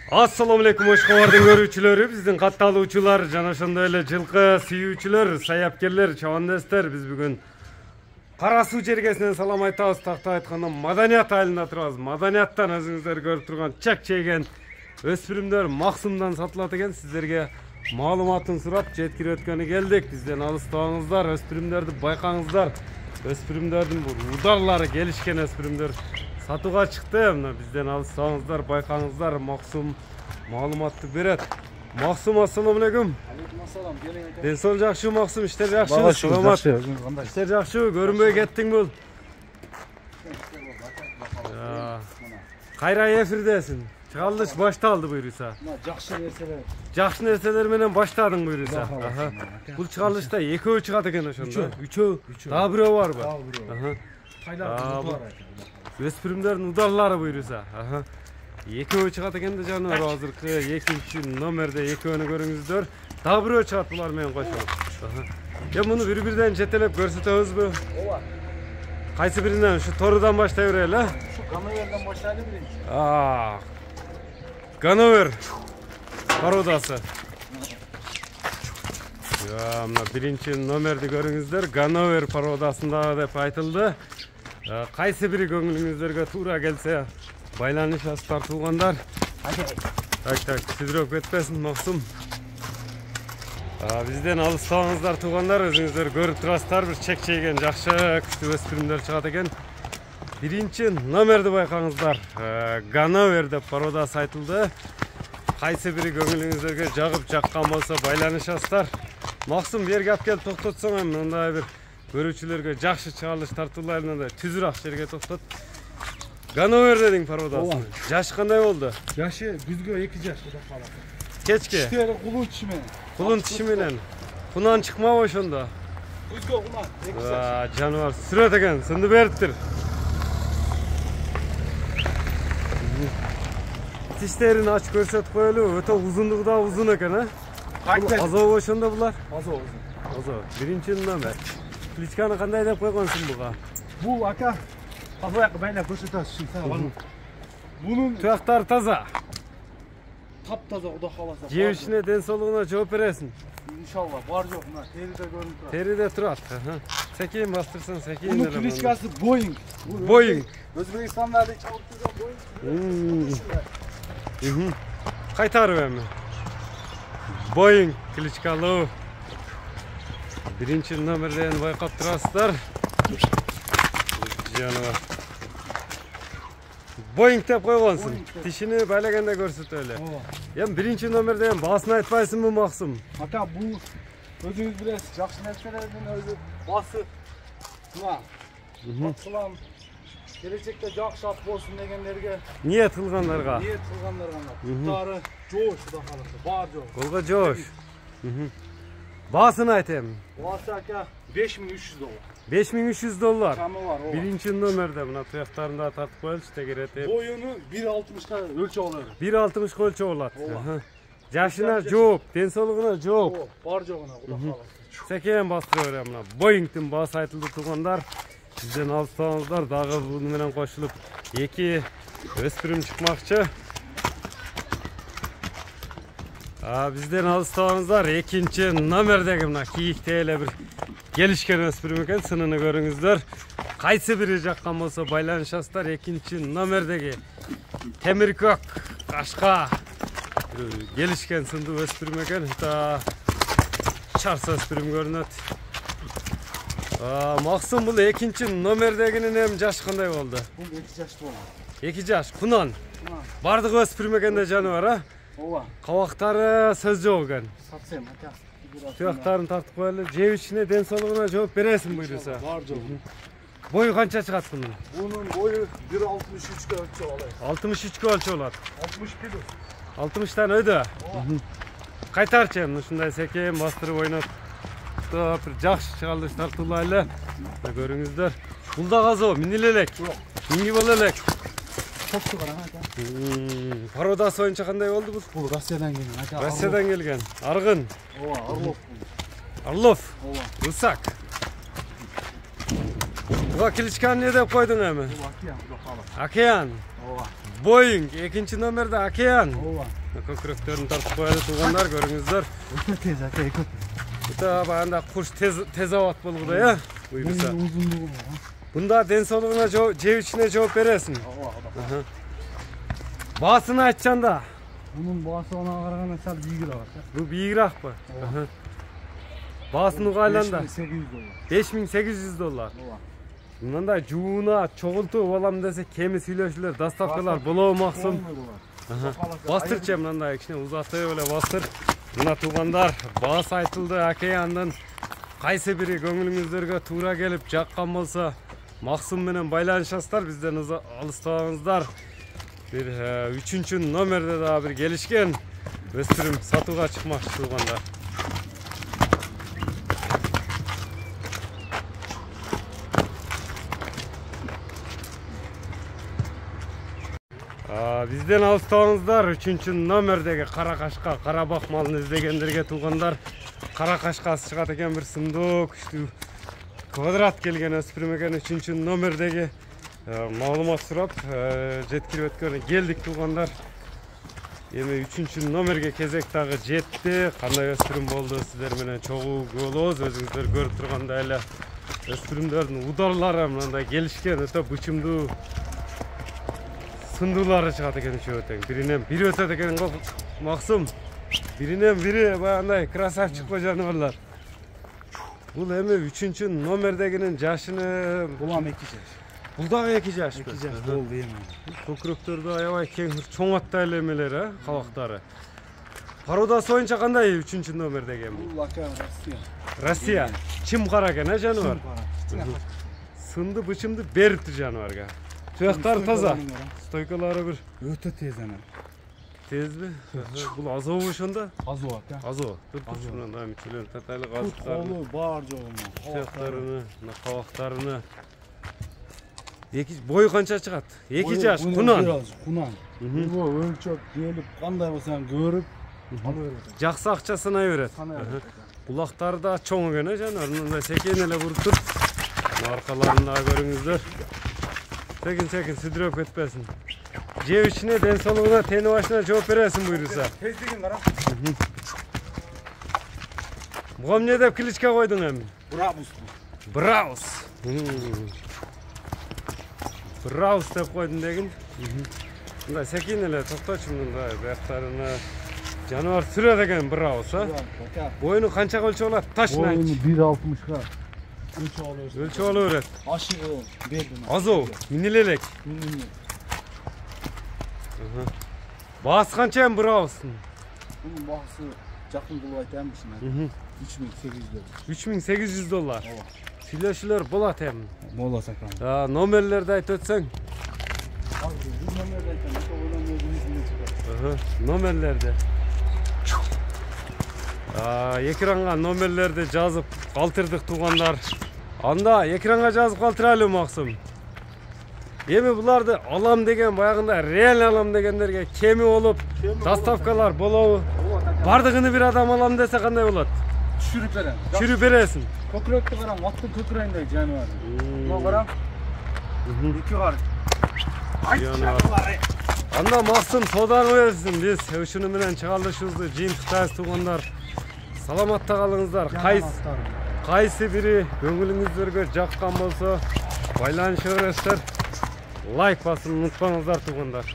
Assalamu alaikum Oşkovardın görүүчүлөрү, биздин катталуучулар жана ошондой эле жылкы сүйүүчүлөр, саяккерлер, чабандестер, биз бүгүн Кара суу жергесинен салам айтабыз. Такта айтканда Маданият айылында турабыз. Маданияттан өзүңүздөр көрүп турган чек чейген өспүрүмдөр Максумдан сатылат экен. Сиздерге маалыматын сурап жеткирип өткөнү келдик. Бизден алыстабаңыздар, өспүрүмдөрдү байкаңыздар. Өспүрүмдөрдүн бул ударлары келишкен өспүрүмдөр сатууга чыкты. Мына бизден алыстабаңыздар, байкаңыздар. Максум маалыматты берет. Максум, ассаламу алейкум. Алейкум ассалам. Ден соң жакшы Максум, иштер жакшы. Саламат. Иштер жакшы, көрүнбөй кеттиң бул. Кайра эфирдесиң. Чыгарылыш башталды буйруса. Жакшы нерселер. Жакшы нерселер менен баштадың буйруса. Бул чыгарылышта экөө чыгат экен ошондо. Үчөө. Дагы бирөө барбы? Өспүрүмдөрдүн ударлары буйруса. Экөө чыгат экен да жаныбар азыркы 2-номерде экөөнү көрүңүздөр. Дагы бирөө чыгат булар менен кошулуп. Муну бири-бирден жетелеп көрсөтөбүзбү? Ооба. Кайсы биринен? Ушу торудан баштай берели, э? Ушу Гановерден баштайлы биринчи. Гановер породасы. Мына биринчи номерди көрүңүздөр. Гановер породасында деп айтылды. Кайсы бири көңүлүңүздөргө туура келсе, байланыш тартылгандар. Так, сүзүрөп кетпесин Максум. Бизден алыстабаңыздар туугандар, өзүңүздөр көрүп турасыздар, бир чек чейген жакшы күчтүү өспүрүмдөр чыгат экен. Биринчи номерди байкаңыздар. Гановер деп породасы айтылды. Кайсы бири көңүлүңүздөргө жагып жаккан болсо байланышасыздар. Максум, берге алып келип токтотсоң, мындай бир көрүүчүлөргө жакшы чыгарылыш тартуулайлы, мындай түзүрак жерге токтот. Гановер дедиң породасы. Жашы кандай болду? Жашы күзгө 2 жаш кудап калат. Кечке. Иштери кулун тиши менен. Кулун тиши менен. Кунан чыкмабы ошондо? Күзгө кунан 2 жаш. Жаныбар сүрөт экен, сынды бериптир. Тиштерин ачып көрсөтүп коелу, өтө узундугу да узун экен, э? Азабы ошондо булар? Азабы. Биринчи номер. Кличканы кандай деп койгонсуң буга? Бул ака Азаяққа байлап көрсөтөсүң. Бунун туяктары таза. Таптаза, Кудай кааласа. Жебишине, ден соолугуна жооп бересиң. Иншалла, бар жок, мына териде көрүнүп турат. Териде турат. Секейин бастырсаң, секейин эле. Бунун кличкасы Боинг. Боинг. Өзбекстанда чабып жүргөн Боинг. Кайтарып эми. Боинг кличкалуу. Биринчи номерден байкап турасыздар. Жаныбар. Боинг деп койгонсуң. Тишини байлаганда көрсөтөлү. Эми биринчи номерден баасын айтпайсыңбы Максум? Ака, бул өзүңүз билесиз, жакшы нерселердин өзү басы. Мына. Атсылам. Келечекте жакшы ат болсун дегендерге. Ниет кылгандарга. Туттары жоош, Кудай кааласа, бар жок. Колго жоош. Баасын айт эми. Баасы ака $5300. $5300. Чамы бар, ооба. Биринчи номерде мына туяктарында тартып коелучу тегеретип. Боюну 1.60га өлчөп алат. 1.60 өлчөп алат. Жашына жооп, ден соолугуна жооп. Бар жогуна, Кудай кааласа. Секен бастыра берем мына. Боингдин баасы айтылды туугандар. Бизден алыстабаңыздар, дагы буну менен кошулуп 2 өспүрүм чыкмакчы. Бизден алыстабаңыздар, 2-нчи номердеги мына кийикте эле бир келишкен өспүрүм экен, сынын көрүңүздөр. Кайсы бири жаккан болсо байланышасыздар. 2-нчи номердеги темиркөк кашка келишкен сындуу өспүрүм экен. Чарс өспүрүм көрүнөт. Максум, бул 2-нчи номердегинин эми жашы кандай болду? Бул 2 жаш болду. 2 жаш, кунан. Бардыгы өспүрүм экен да жаныбар, а? Ооба. Кабактары сөз жок экен. Сатсем, ака. Туяктарын тартып коелу, жебишине, ден соолугуна жооп бересиң буйруса. Бар жок. Бою канча чыгат бунун? Бунун бою 1.63га өлчөп алат. 63 өлчөп алат. 60 кг. 60тан өйдө. Кайтарчы эми ушундай секен бастырып ойноп. Бир жакшы чыгарылыш тартуулайлы. Көрүңүздөр. Бул да казо, миниле элек. Минги боло элек. Топту караң ака. Породасы боюнча кандай болду бул? Бул Россиядан келген ака. Россиядан келген. Аргын. Ооба, Орлов. Орлов. Ооба. Ысак. Буга кличканы эмне деп койдуң эми? Бул Океан, Кудай кааласа. Океан. Ооба. Boeing, ikinci nomerde Океан. Ооба. Көкіректерін тартып қояды туғандар, көріңіздер. Өтө тез ака, өтө тез. Бұта бағанда құш тез ауат болғыда, я? Бұйырса. Узундугу. Бұнда денсаулығына жеу ішіне жооп бересің. Ооба. Басын айтчанда. Bunun bağısı ona karaganda sal biygir var. Bu biyirak mı? Basını kaylanda. $5800. $5800. Ооба. Bundan da juuna çoğultu olam dese kemi süйлөшүлөр, dastavkalar boloo maksum. Bastırçam mындай кичине узатып эле бастыр. Мына туугандар, баас айтылды Океандын. Кайсы бири көңүлүңүздөргө туура келип жаккан болсо, максум менен байланышасыздар, бизден алыстабаңыздар. Bir üçüncü nomerde daha bir gelişken östürüm satığa çıkmak tуугандар. Bizden алыстабаңыздар, üçüncü nomerdegi kara kaşka, kara bakmalını izlegenlerge tуугандар. Kara kaşkası çıkat eken bir sınduk, işte kvadrat kelgen östürüm eken üçüncü nomerdegi Malumat surap жеткирип өткөнү келдик туугандар. Эми 3-номерге кезек дагы жетти. Кандай өспүрүм болду сиздер менен чогуу болобуз. Өзүңүздөр көрүп тургандай эле өспүрүмдөрдүн ударлары мындай келишкен, өтө бычымдуу сындуулары чыгат экен үчөө тең. Биринен бири өтөт экен максум. Биринен бири баягындай красавчик жаныбарлар. Бул эми 3-номердегинин жашыны Bulam 2 yaş. Бұл дағы 2 жаш. 2 yaş oldu yemin. Көкіректерді аябай кең чоң атты элемелери, кабактары. Пародасы боюнча кандай 3-номердеги? Бул ака Россия. Россия. Чим кара экен, жаныбар? Кара. Сынды бычымды бериптир жаныбарга. Туяктары таза. Стойкалары бир Өтө тез ана. тезби? Бул азоо ошондо? Азуу ака. Азоо. Турчу мындай мүчөлөрүн татайлы Кут казыктарын, колу бар жогун. туяктарыны, кабактарыны. Boyu kança çıkat? 2 yaş, kunan. Kunan. Bu ölçöp gelip kanday bolsan görüp alı öğret. Jakсы акчасына берет. Булактары да чоң экен, жанар. Мындай секен эле буруп туруп. Аркаларында көрүңүздөр. Секин сүдүрөп кетпесин. Жеп ичине, ден соолугуна, тени башына жооп бересин буйруса. Тездигин кара. Буга эмне деп кличка койдуң эми? Браус. Браус. Браус деп койдум дегин. Мындай секин эле токточу мындай бияктарына жаныбар сүрөт экен Браус, а? Боюну канчага өлчөп алат? Ташына айтчы. Boyunu 1.60'ga ölçü alıyorsun. Өлчөп алып берет. Aşığı verdim. Азоо, минилелек. Minimum. Баасы канча эми Браустун? Bunun bahsi жақын болып айтамышын. $3800. $3800. Сүйлөшүүлөр болот эми. Мола сакан. Номерлерди айтып өтсөң. Номерлерди. Экранга номерлерди жазып калтырдык туугандар. Анда экранга жазып калтырайлы максым. Эми буларды алам деген баягында реал алам дегендерге кеми болуп, доставкалар болобу? Бардыгыны bir адам алам десе кандай болот? Düşürüp veren. Çürüp veresin. Köküröktü karam, attın köküreğinde canı var. Buna karam. İki var. Анда максым соодаң берсин. Биз ушуну менен чыгарылышыбызды жыйынтыктайбыз туугандар. Саламатта калыңыздар. Кайсы бири көңүлүңүздөргө жаккан болсо байланыша бересиздер. Лайк басып унутпаңыздар туугандар.